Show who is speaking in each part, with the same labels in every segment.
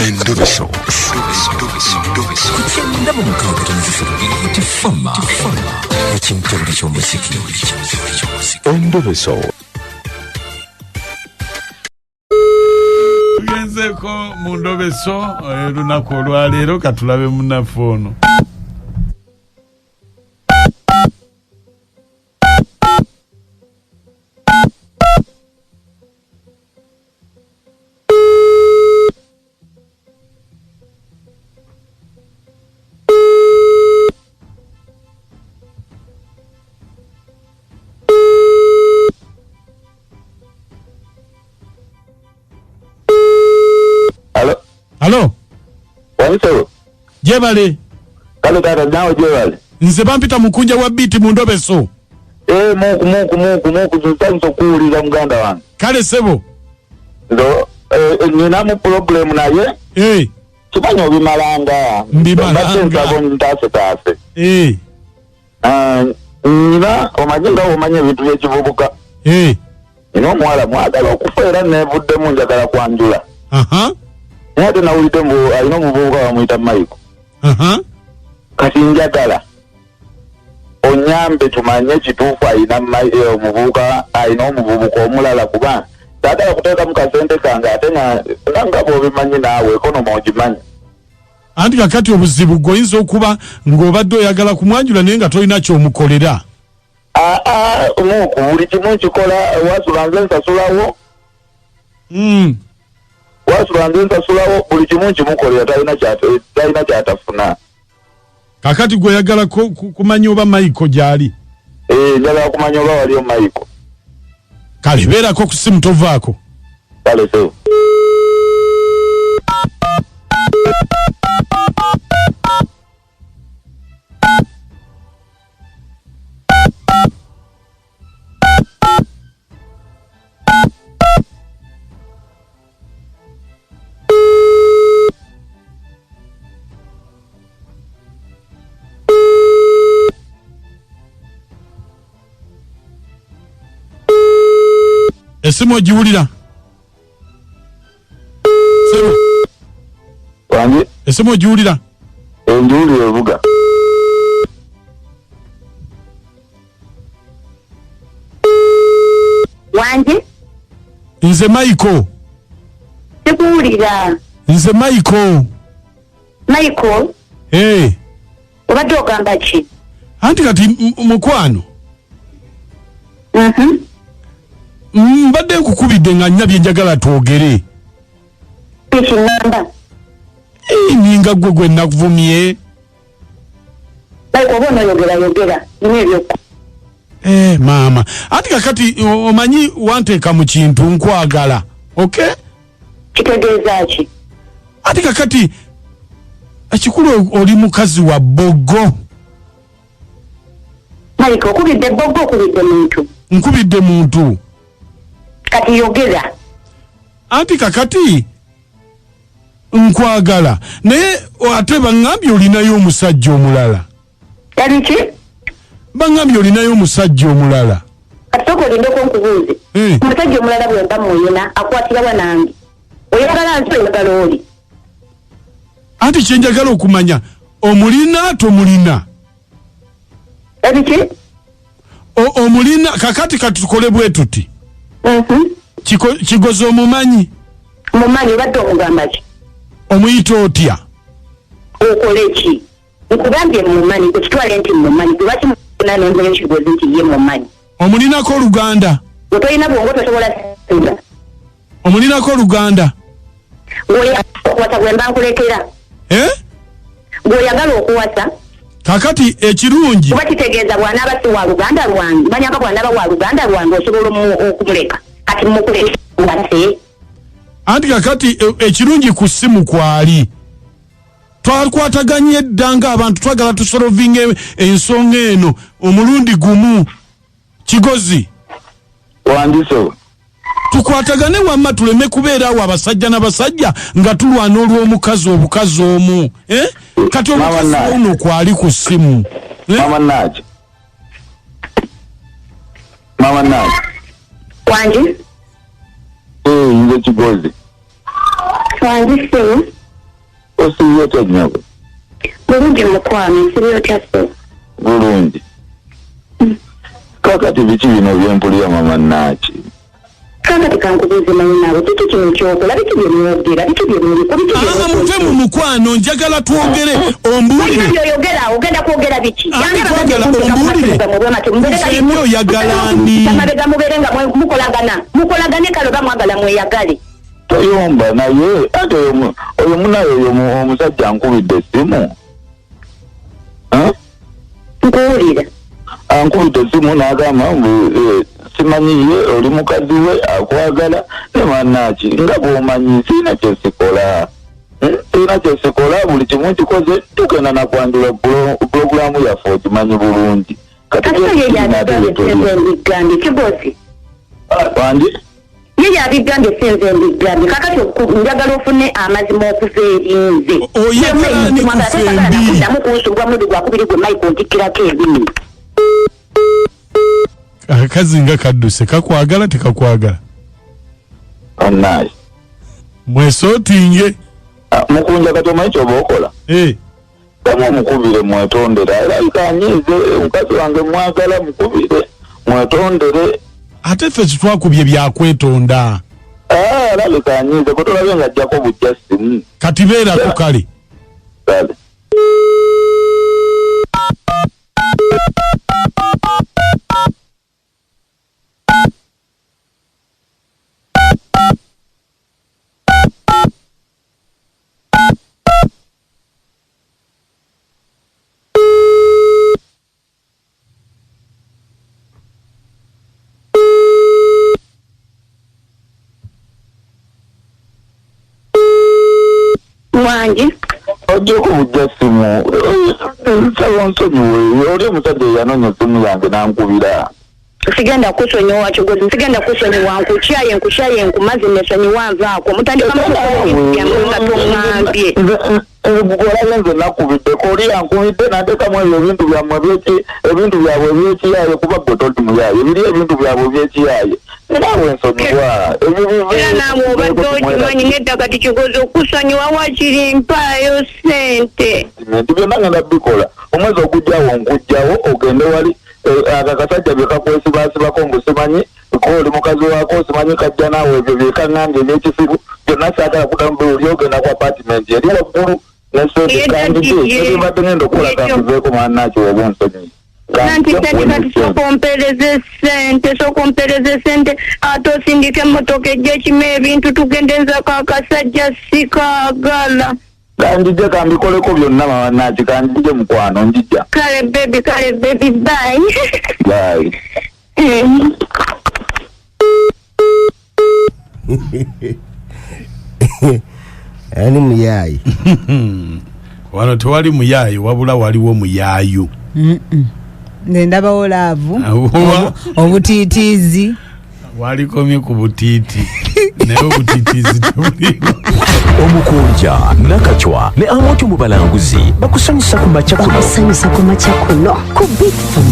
Speaker 1: Endobeso. Kuchenda mu mukaaga tifama. Ekintu ky'omuziki. Endobeso.
Speaker 2: Tugenzeko mu Ndobeso lunaku olwaleero katulabe munnaffe ono. Hello.
Speaker 3: Wansoro.
Speaker 2: Jebale.
Speaker 3: Kale tata nawe jebale.
Speaker 2: Nze bampita Mukunja wa biti mu Ndobeso.
Speaker 3: Muku tutanzo kuulira muganda wange.
Speaker 2: Kale sebo.
Speaker 3: Ndo nina mu problem naye. Kimanyi obimalanga.
Speaker 2: Mbimalanga.
Speaker 3: Ntase. Nina omanye ebintu by'ekivubuka. Nina omuwala mwagala okufa era neevuddemu njagala kwanjula. Mwate nawulidde mbu alina omuvubuka bamuyita Michael. Kati njagala onyambe tumanye kituufu alina omuvubuka alina omuvubuka omulala kuba taagala kuteekamu kasente kange ate nga bw'obimanyi naawe ekonomi ogimanyi.
Speaker 2: Anti kakati obuzibu goyinza okuba ng'obadde oyagala kumwanjula naye nga tolina ky'omukolera.
Speaker 3: Muku buli kimu nkikola wasula nze nsasulawo. Wasula nze nsasulawo buli kimu nkimukolera talina kyatafuna.
Speaker 2: Kakati gwe oyagala kumanya oba Michael gy'ali.
Speaker 3: Njagala kumanya oba waliyo Michael.
Speaker 2: Kale beerako ku simu tovaako.
Speaker 3: Kale sewo.
Speaker 2: Esimu ogiwulira? Sebo.
Speaker 3: Wange?
Speaker 2: Esimu ogiwulira?
Speaker 3: Ngiwulira evuga.
Speaker 4: Wange?
Speaker 2: Nze Michael.
Speaker 4: Sikuwulira.
Speaker 2: Nze Michael.
Speaker 4: Michael?
Speaker 2: Obadde
Speaker 4: ogamba ki?
Speaker 2: Anti kati mukwano. Mbadde nkukubidde nga nnya bye njagala twogere.
Speaker 4: Ekinamba?
Speaker 2: Ninga gwe nakuvumye.
Speaker 4: Michael oba onoyogera nina ebyokko.
Speaker 2: Maama. Anti kakati omanyi wanteeka mu kintu nkwagala. Okay?
Speaker 4: Kitegeeza ki?
Speaker 2: Anti kakati ekikulu oli mukazi wa bbogo.
Speaker 4: Michael okubidde bbogo okubidde muntu?
Speaker 2: Nkubidde muntu.
Speaker 4: Kati yogera.
Speaker 2: Anti kakati nkwagala naye ate baŋŋambye olinayo omusajja omulala.
Speaker 4: Yali ki?
Speaker 2: Baŋŋambye olinayo omusajja omulala.
Speaker 4: Kati sooka olindeko nkubuuze. Omusajja omulala bwemba muyina akwatirawa nange. Oyagala nti oyagala oli.
Speaker 2: Anti kyenjagala okumanya omulina tomulina.
Speaker 4: Yali ki?
Speaker 2: Omulina kakati katukole bwe tuti. Kigozi omumanyi?
Speaker 4: Mumanyi obadde omugamba ki?
Speaker 2: Omuyita otya?
Speaker 4: Okole ki? Nkugambye mumanyi kukitwale nti mumanyi lwaki muna nenzera ekigozi nti ye mumanyi.
Speaker 2: Omulinako Oluganda?
Speaker 4: Otolina bwongo tosobola sula.
Speaker 2: Omulinako Oluganda?
Speaker 4: Okuwasa gwemba nkulekera. Gw'oyagala okuwasa.
Speaker 2: Kakati ekirungi.
Speaker 4: Kuba kitegeeza bw'anaaba si wa Luganda lwange. Manyanga bw'anaaba wa Luganda lwange osobola okumuleka. Kati mukuleka wase. Anti
Speaker 2: kakati ekirungi ku simu kwali. Twakwataganye eddanga abantu twagala tusolovinga ensonga eno omulundi gumu. Kigozi.
Speaker 3: Wandiso.
Speaker 2: Tukwatagane wamma tuleme kubeera awo abasajja n'abasajja nga tulwana olw'omukazi obukazi omu. Kati omukazi ono kwali ku simu.
Speaker 3: Mama Naji.
Speaker 4: Wanji?
Speaker 3: Nze Kigozi.
Speaker 4: Wanji sewu.
Speaker 3: Osiriyo otya nnyabo?
Speaker 4: Bulungi mukwano, nsiriyo otya so?
Speaker 3: Bulungi. Kakati biki bino byempulira mama Naaki?
Speaker 4: Kakati kankubuuze manyi naawe kiki kino kyokola biki byemwogera biki byemuriko biki
Speaker 2: mute mu mukwano njagala twogere ombuulire
Speaker 4: oyogera ogenda kwogera biki
Speaker 2: twagala ombuulire emyo oyagala ndi
Speaker 4: amabega mubeere nga mukolagane kale bamwagala mweyagale
Speaker 3: toyomba naye ate oyo munayo oyo omusajja ankubidde essimu
Speaker 4: nkuwulira
Speaker 3: ankubidde essimu n'agamba simanyiye oli mukazi we akwagala ne Naaki nga bw'omanyi sirina kyesikola buli kimu kikoze tugenda nakwanjula pulogulaamu yaffe okimanyi bulungi wangi
Speaker 4: ye yabigambye senze mbigambye kakati njagala ofune amazima okuva erinze oyagalamu kunsubwa mudi gwakubiri gwe maiko ntikirako ebini
Speaker 2: akazi nga kadduse kakwagala tekakwagala
Speaker 3: Naaki
Speaker 2: mwesootinge
Speaker 3: Mukunja kati omanyi kyoba okola kama omukubire mwetondere alabika anyiize omukazi wange mwagala mukubire mwetondere
Speaker 2: ate ffe kitwakubye byakwetonda
Speaker 3: alabika anyiize kotolabe nga ajjako bujja simu
Speaker 2: kati beerako kale
Speaker 4: wangi
Speaker 3: ojjeko bujja simu nsaba nsonyiwe oli omusajja eyanoonya essimu yange n'ankubira
Speaker 4: sigenda kusonyiwa kigozi sigenda kusonyiwa nkukyaye nkumaze nesonyiwa nvaako mutandika nga toŋŋambye
Speaker 3: olabe nze nakubiddeko oli yankubidde n'ateekamu ebyo ebintu byabwe ebyekiyaaye kuba gwe toli muyaaye biri ebintu byabwe ebyekiyaaye naawe nsonyiwa
Speaker 4: era naawe obadde okimanyi nedda kati kigozi okusonyiwa wakiri mpaayo ssente
Speaker 3: nti byonna ngenda bikola omwezi ogujjawo nkujjawo ogende wali akakasajja byekakwesibasibako mbu simanyi oli mukazi waako simanyi kajja naawe ebyo byekaŋŋambye ebyekisibu byonna saagala kuddamu oli ogenda ku apatimenti eri waggulu nesente kandi ebibadde ngenda okukola kantuveeko Naaki oba onsonyiye
Speaker 4: nanti sente kati sokompereze sente ate osindika emmotoka ejja ekima ebintu tugendenzako akasajja sikaagala
Speaker 3: kanjije kambikoleko byonna mama Naaki kanjije mukwano njija
Speaker 4: kale baby bye
Speaker 5: ani muyayi
Speaker 2: wano tewali muyayi wabula waliwo muyayu
Speaker 6: nendabawo laavu obutiitiizi
Speaker 2: walikomye ku butiiti naye obutiitiizi tebuliwo
Speaker 1: Omukunja Nakachwa ne Amoti Mubalanguzi bakusanyusa ku makya kuno
Speaker 7: ku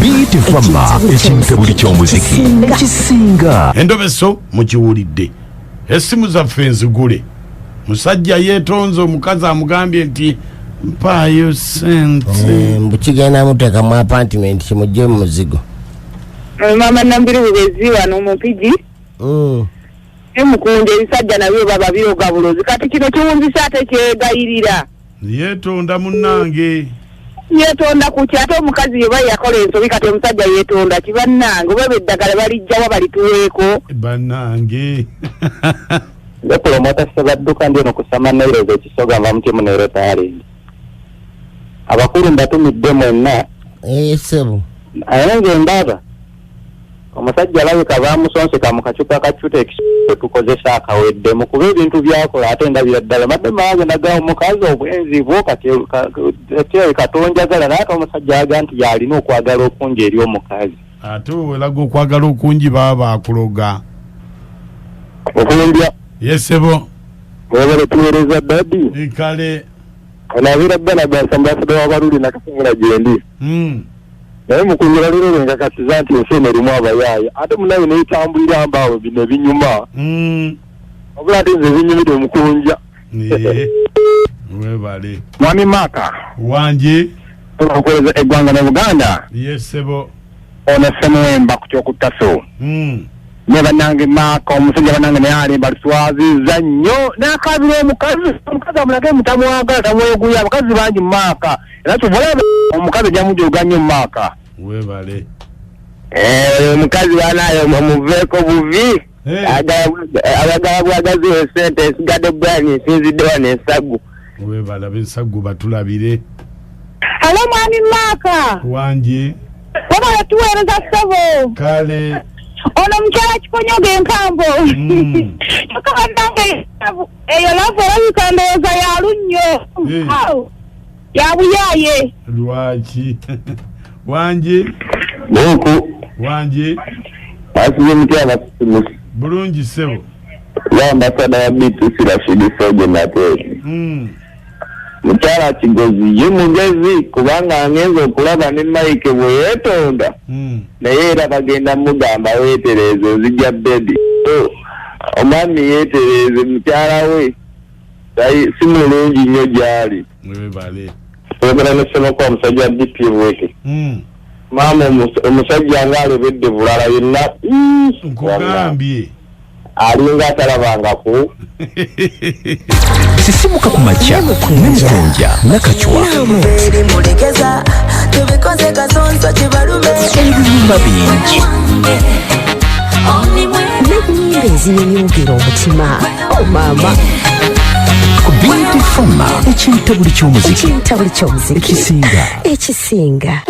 Speaker 1: Beat Fama ekintu buli ky'omuziki ekisinga
Speaker 2: Endobeso mukiwulidde essimu zaffe nzigule musajja yeetonze omukazi amugambye nti mpaayo ssente
Speaker 5: mbukigenda muteeka mu apartment kimujje mu muzigo
Speaker 8: mama Nambiri bubezi wano omupigi Mukunja ebisajja nabyo baba byoga bulozi kati kino kiwunzisa ate kyegayirira
Speaker 2: yeetonda munnange
Speaker 8: yeetonda ku kyate omukazi yeba yakola ensobi kati omusajja yeetonda kibannange oba beddagala balijjawa balituweeko
Speaker 2: bannange
Speaker 3: lepromota sebadduka ndi eno kusama nairobi ekisoga nva mutimu nairo tayalendi abakulu mbatumidde mwenna
Speaker 5: sebo
Speaker 3: ayenze ndaba omusajja alabika bamusonseka mu kacupa akacuta ekisoo tukozesa akaweddemu kuba ebintu byakola ate ndabira ddala madde maaze nagawo omukazi obwenzi bwo kati katonjagala naye ate omusajja aga nti yalina okwagala okungi eri omukazi
Speaker 2: ate owelaga okwagala okungi baba bakuloga
Speaker 3: okumbya
Speaker 2: yesebo
Speaker 3: webale tuweereza dadi
Speaker 2: kale
Speaker 3: olabira ddala gasambasada w'abaluli nakasobola gyendi naye Mukunja lero ngakasiza nti ensi eno erimu abayaaye ate munayo neetambulira mbaawe bino ebinyuma wabula ate nze binyumire Mukunja
Speaker 2: Webale.
Speaker 7: Mwami Maka.
Speaker 2: Wanje.
Speaker 7: Okukoleza eggwanga ne Uganda.
Speaker 2: Yes sebo.
Speaker 7: Ono Semwemba ku kyokutaso. Ne bannange Maka omusajja bannange naye alimba luswaziza nnyo n'akabira omukazi amulage mutamwagala tamweguya abakazi bangi Maka era tubulabe omukazi ajamujooga nnyo Maka.
Speaker 2: Webale.
Speaker 7: Omukazi wanayo muveeko buvi abagala bwagazi Ssente Ebisigadde bwani nsinzidde wano ensagu.
Speaker 2: Webala bensagu batulabire.
Speaker 8: Alo mwami Maka.
Speaker 2: Wanje.
Speaker 8: Wabala tuweereza ssebo.
Speaker 2: Kale.
Speaker 8: Ono mukyala kikonyoga enkambo. Nange eyo laavu olabika ndowooza ya lunnyo. Ya buyaaye.
Speaker 2: Lwaki? Wanje.
Speaker 3: Buku.
Speaker 2: Wanje.
Speaker 3: Asiye mukyala kisimusi.
Speaker 2: Bulungi sebo.
Speaker 3: Ya ambasada ya Bitusi Rashidi Soje Nateri. Mukyala kigozi ye mugezi kubanga angenza okulaba ne Mike bwe yeetonda. Naye era bagenda mugamba weetereze ozijja bebi. Omwami yeetereze mukyala we. Si mulungi nnyo gy'ali.
Speaker 2: Webale.
Speaker 3: Oyogera ne Ssenoko omusajja DP weke. Maama omusajja ng'alebedde bulala yenna.
Speaker 2: Nkugambye.
Speaker 3: Alinga atalabangako.
Speaker 1: Sisimuka ku makya n'Mukunja n'Akachwa. Ebirumba bingi. N'ennyimba ezinyonyogera omutima. Oh maama. Ku Beauty Farmer ekintabuli ky'omuziki. Ekisinga.